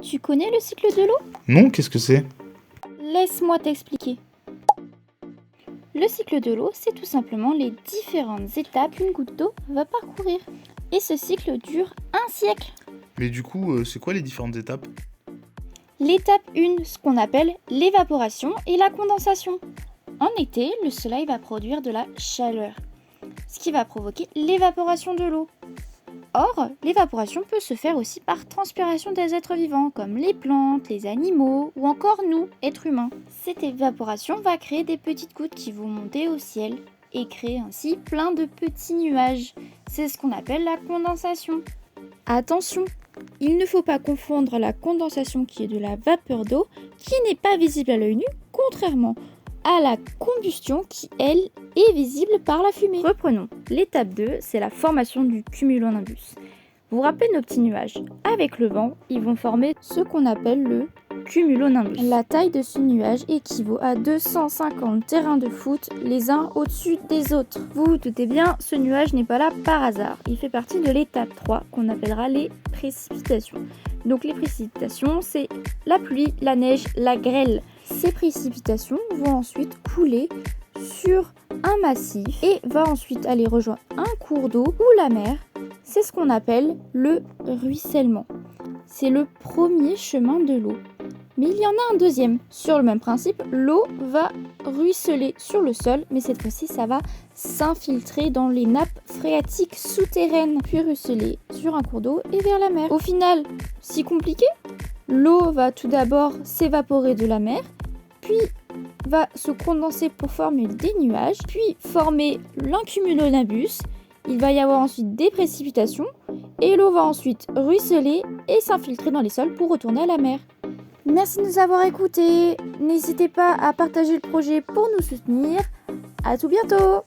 Tu connais le cycle de l'eau? Non, qu'est-ce que c'est? Laisse-moi t'expliquer. Le cycle de l'eau, c'est tout simplement les différentes étapes qu'une goutte d'eau va parcourir. Et ce cycle dure un siècle. Mais du coup, c'est quoi les différentes étapes? L'étape 1, ce qu'on appelle l'évaporation et la condensation. En été, le soleil va produire de la chaleur, ce qui va provoquer l'évaporation de l'eau. Or, l'évaporation peut se faire aussi par transpiration des êtres vivants, comme les plantes, les animaux ou encore nous, êtres humains. Cette évaporation va créer des petites gouttes qui vont monter au ciel et créer ainsi plein de petits nuages. C'est ce qu'on appelle la condensation. Attention, il ne faut pas confondre la condensation qui est de la vapeur d'eau qui n'est pas visible à l'œil nu, contrairement à la combustion qui, elle, est visible par la fumée. Reprenons. L'étape 2, c'est la formation du cumulonimbus. Vous vous rappelez nos petits nuages? Avec le vent, ils vont former ce qu'on appelle le cumulonimbus. La taille de ce nuage équivaut à 250 terrains de foot les uns au-dessus des autres. Vous vous doutez bien, ce nuage n'est pas là par hasard. Il fait partie de l'étape 3 qu'on appellera les précipitations. Donc les précipitations, c'est la pluie, la neige, la grêle. Ces précipitations vont ensuite couler sur un massif et va ensuite aller rejoindre un cours d'eau ou la mer. C'est ce qu'on appelle le ruissellement. C'est le premier chemin de l'eau. Mais il y en a un deuxième. Sur le même principe, l'eau va ruisseler sur le sol, mais cette fois-ci, ça va s'infiltrer dans les nappes phréatiques souterraines, puis ruisseler sur un cours d'eau et vers la mer. Au final, si compliqué? L'eau va tout d'abord s'évaporer de la mer, puis va se condenser pour former des nuages, puis former l'incumulonimbus. Il va y avoir ensuite des précipitations, et l'eau va ensuite ruisseler et s'infiltrer dans les sols pour retourner à la mer. Merci de nous avoir écoutés. N'hésitez pas à partager le projet pour nous soutenir. À tout bientôt!